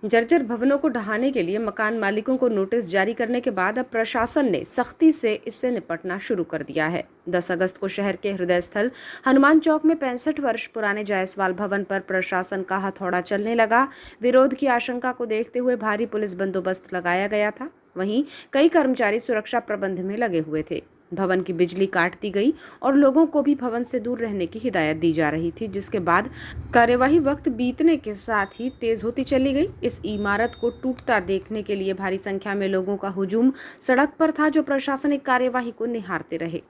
जर्जर भवनों को ढहाने के लिए मकान मालिकों को नोटिस जारी करने के बाद अब प्रशासन ने सख्ती से इससे निपटना शुरू कर दिया है। 10 अगस्त को शहर के हृदय स्थल हनुमान चौक में 65 वर्ष पुराने जायसवाल भवन पर प्रशासन का हथौड़ा चलने लगा। विरोध की आशंका को देखते हुए भारी पुलिस बंदोबस्त लगाया गया था। वहीं कई कर्मचारी सुरक्षा प्रबंध में लगे हुए थे। भवन की बिजली काट दी गई और लोगों को भी भवन से दूर रहने की हिदायत दी जा रही थी, जिसके बाद कार्यवाही वक्त बीतने के साथ ही तेज होती चली गई। इस इमारत को टूटता देखने के लिए भारी संख्या में लोगों का हुजूम सड़क पर था, जो प्रशासनिक कार्यवाही को निहारते रहे।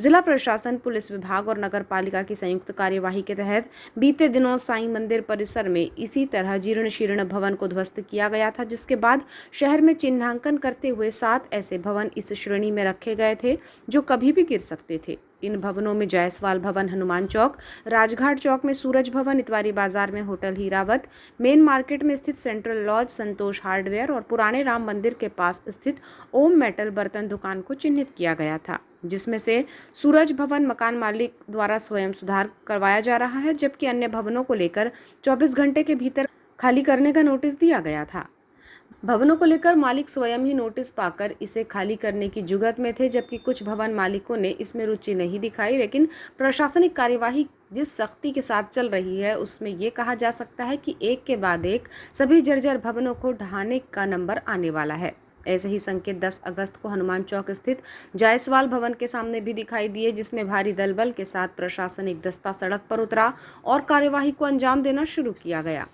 जिला प्रशासन, पुलिस विभाग और नगर पालिका की संयुक्त कार्यवाही के तहत बीते दिनों साईं मंदिर परिसर में इसी तरह जीर्ण शीर्ण भवन को ध्वस्त किया गया था, जिसके बाद शहर में चिन्हांकन करते हुए 7 ऐसे भवन इस श्रेणी में रखे गए थे जो कभी भी गिर सकते थे। इन भवनों में जायसवाल भवन हनुमान चौक, राजघाट चौक में सूरज भवन, इतवारी बाजार में होटल हीरावत, मेन मार्केट में स्थित सेंट्रल लॉज, संतोष हार्डवेयर और पुराने राम मंदिर के पास स्थित ओम मेटल बर्तन दुकान को चिन्हित किया गया था, जिसमें से सूरज भवन मकान मालिक द्वारा स्वयं सुधार करवाया जा रहा है, जबकि अन्य भवनों को लेकर 24 घंटे के भीतर खाली करने का नोटिस दिया गया था। भवनों को लेकर मालिक स्वयं ही नोटिस पाकर इसे खाली करने की जुगत में थे, जबकि कुछ भवन मालिकों ने इसमें रुचि नहीं दिखाई। लेकिन प्रशासनिक कार्यवाही जिस सख्ती के साथ चल रही है, उसमें ये कहा जा सकता है कि एक के बाद एक सभी जर्जर भवनों को ढहाने का नंबर आने वाला है। ऐसे ही संकेत 10 अगस्त को हनुमान चौक स्थित जायसवाल भवन के सामने भी दिखाई दिए, जिसमें भारी दलबल के साथ प्रशासनिक दस्ता सड़क पर उतरा और कार्यवाही को अंजाम देना शुरू किया गया।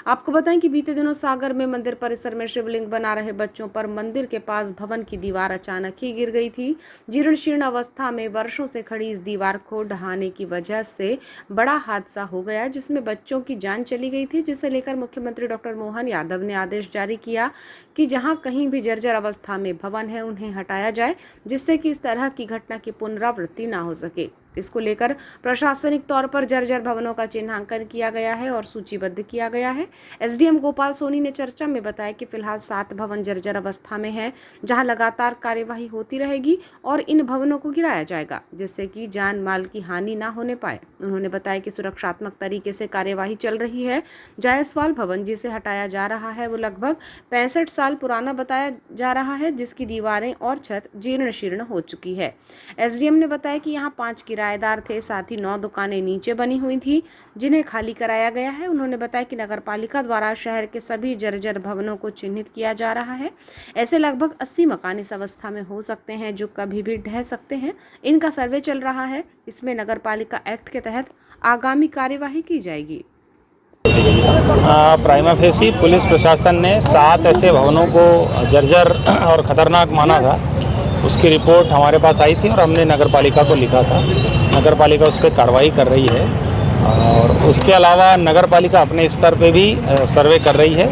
आपको बताएं कि बीते दिनों सागर में मंदिर परिसर में शिवलिंग बना रहे बच्चों पर मंदिर के पास भवन की दीवार अचानक ही गिर गई थी। जीर्ण शीर्ण अवस्था में वर्षों से खड़ी इस दीवार को ढहाने की वजह से बड़ा हादसा हो गया, जिसमें बच्चों की जान चली गई थी, जिसे लेकर मुख्यमंत्री डॉक्टर मोहन यादव ने आदेश जारी किया कि जहां कहीं भी जर्जर अवस्था में भवन है, उन्हें हटाया जाए, जिससे कि इस तरह की घटना की पुनरावृत्ति ना हो सके। इसको लेकर प्रशासनिक तौर पर जर्जर भवनों का चिन्हांकन किया गया है और सूचीबद्ध किया गया है। एसडीएम गोपाल सोनी ने चर्चा में बताया कि फिलहाल 7 भवन जर्जर अवस्था में है, जहां लगातार कार्यवाही होती रहेगी और इन भवनों को गिराया जाएगा, जिससे कि जान माल की हानि ना होने पाए। उन्होंने बताया कि सुरक्षात्मक तरीके से कार्यवाही चल रही है। जायसवाल भवन जिसे हटाया जा रहा है, वो लगभग 65 साल पुराना बताया जा रहा है, जिसकी दीवारें और छत जीर्ण शीर्ण हो चुकी है। एसडीएम ने बताया कि यहाँ 5 किराएदार थे, साथ ही 9 दुकानें नीचे बनी हुई थी, जिन्हें खाली कराया गया है। उन्होंने बताया कि नगर पालिका द्वारा शहर के सभी जर्जर भवनों को चिन्हित किया जा रहा है। ऐसे लगभग 80 मकान इस अवस्था में हो सकते हैं, जो कभी भी ढह सकते हैं। इनका सर्वे चल रहा है। इसमें नगर पालिका एक्ट के तहत आगामी कार्यवाही की जाएगी। प्राइमा फेसी पुलिस प्रशासन ने 7 ऐसे भवनों को जर्जर और ख़तरनाक माना था। उसकी रिपोर्ट हमारे पास आई थी और हमने नगर पालिका को लिखा था। नगर पालिका उस पर कार्रवाई कर रही है और उसके अलावा नगर पालिका अपने स्तर पे भी सर्वे कर रही है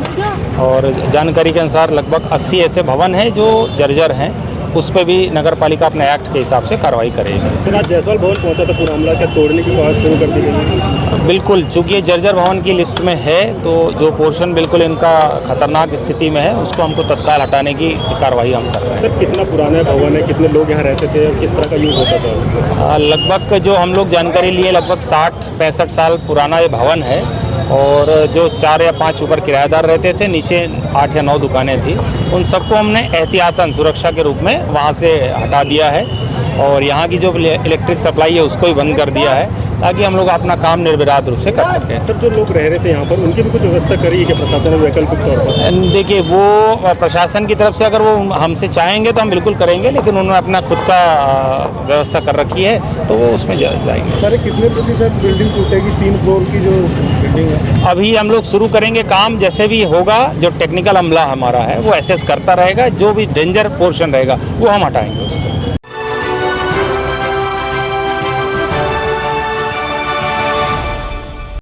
और जानकारी के अनुसार लगभग 80 ऐसे भवन हैं जो जर्जर हैं। उस पर भी नगर पालिका अपने एक्ट के हिसाब से कार्रवाई करेगी। सर, आज जायसवाल भवन पहुंचा था पूरा मामला, क्या तोड़ने की कोशिश शुरू कर दी गई? बिल्कुल, चूँकि ये जर्जर भवन की लिस्ट में है, तो जो पोर्शन बिल्कुल इनका खतरनाक स्थिति में है, उसको हमको तत्काल हटाने की कार्रवाई हम कर रहे हैं। सर, कितना पुराना भवन है, कितने लोग यहाँ रहते थे और किस तरह का यूज़ होता था? लगभग जो हम लोग जानकारी लिए, लगभग 60-65 साल पुराना ये भवन है और जो 4 या 5 ऊपर किराएदार रहते थे, नीचे 8 या 9 दुकानें थी। उन सबको हमने एहतियातन सुरक्षा के रूप में वहाँ से हटा दिया है और यहाँ की जो इलेक्ट्रिक सप्लाई है उसको ही बंद कर दिया है, ताकि हम लोग अपना काम निर्विवाद रूप से कर सकें। सर, जो लोग रह रहे थे यहाँ पर, उनकी भी कुछ व्यवस्था करी है कि प्रशासन ने वैकल्पिक तौर पर? देखिए, वो प्रशासन की तरफ से अगर वो हमसे चाहेंगे तो हम बिल्कुल करेंगे, लेकिन उन्होंने अपना खुद का व्यवस्था कर रखी है, तो वो उसमें जाएंगे। सर, कितने प्रतिशत बिल्डिंग टूटेगी? 3 फ्लोर की जो बिल्डिंग है, अभी हम लोग शुरू करेंगे काम। जैसे भी होगा, जो टेक्निकल अमला हमारा है वो एसेस करता रहेगा, जो भी डेंजर पोर्शन रहेगा वो हम हटाएंगे उसको।